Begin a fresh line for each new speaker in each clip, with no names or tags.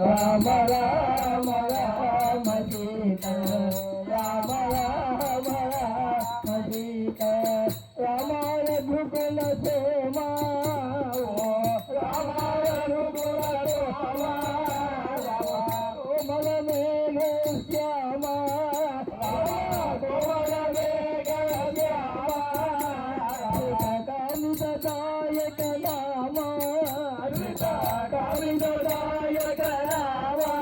राम राम राम सीता राम राम राम सीता रामाय भुकुल सोमा रामाय भुकुल सोमा कोमल मेघ श्यामा कोमल मेघ श्यामा कामितदायक नामा कामितदायक नामा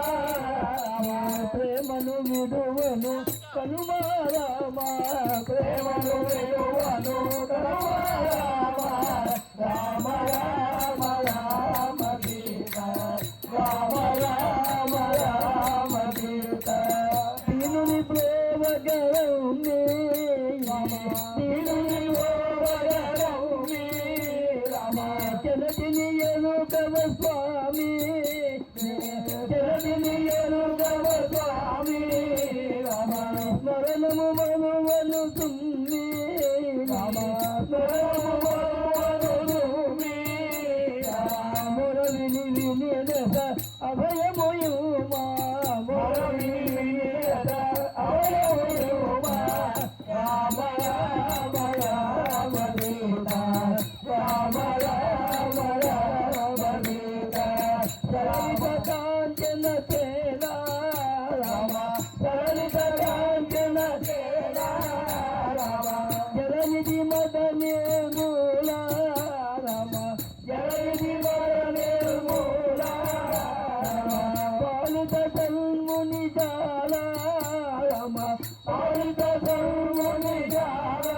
प्रेमनु विडुवनु कनुमा रामा प्रेमनु विडुवनु कनुमा रामा राम राम राम सीता राम राम राम सीता तीनुनि प्रेम गरौने तीनुनि प्रेम गरौने रामा चलतिनियनु कव स्वामी चलतिनियनु कव स्वामी रामा स्मरणము మనువను తుమ్మి రామా స్మరణము మనువను తుమ్మి మురళిని వినియద అభయముయుమా మురళిని వినియద అభయముయుమా రామ రామ రామ సీతా రామ రామ రామ సీతా సరిత కాంచన సేనా రామ సరిత కాంచన సేనా రామ జలనిధి మదనే మూలా రామ జలనిధి మదనే మూలా రామ పాలిత సన్ముని జాలా రామ పాలిత సన్ముని జాలా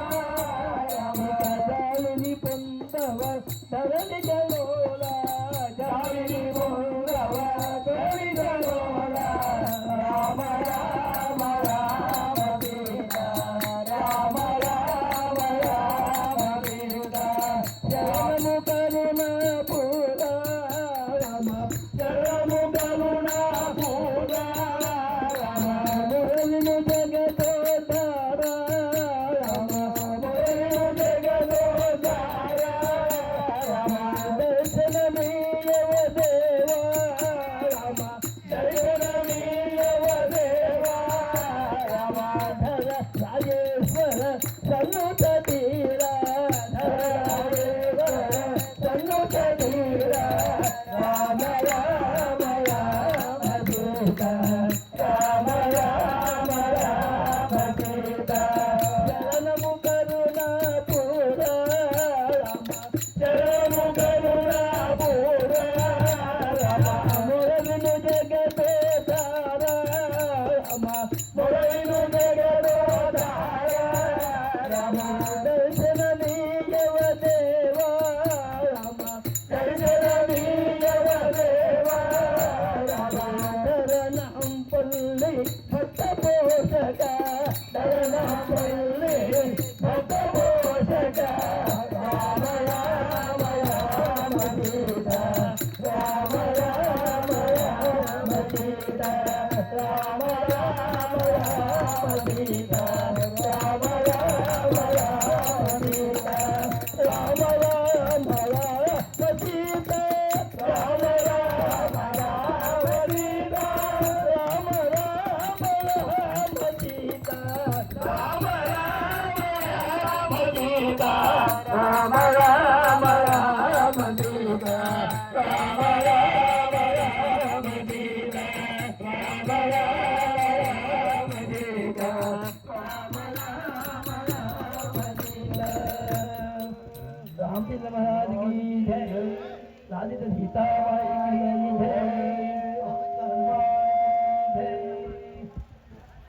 రామ జాలిని పొందవ ధరణి జలోలా జాలిని పొందవ ధరణి జలోలా రామ రామ రామ సీతా రామ రామ రామ సీతా శరణము కరుణ పూర రామ శరణము కరుణ పూర రామ మురళిను జగదోధార రామ మురళిను జగదోధార రామ దర్శనమీయవ దేవా రామ దర్శనమీయవ దేవా రామ ధర రాజేశ్వర సన్నుత తీరా ధర రాజేశ్వర సన్నుత తీరా రామ రామ రామ సీతా రామ రామ రామ సీతా శరణము కరుణ పూర రామ శరణము కరుణ పూర రామ మురళిను జగదోధార రామ మురళిను జగదోధార రామ దర్శనమీయవ దేవా రామ దర్శనమీయవ దేవా రామ ధరణం పల్లి భక్త పోషక ధరణం పల్లి భక్త పోషక రామ రామ రామ సీతా రామ రామ రామ సీతా రామ రామ రామ సీతా రామ రామ రామ సీతా రామ రామ రామ సీతా రామ రామ రామ సీతా రామ రామ రామ సీతా రామ రామ రామ సీతా రామ రామ రామ సీతా రామ రామ రామ సీతా రామ రామ సీతా రామ రామ రామ సీతా रामचंद्र महाराज की जय राधित सीता माई की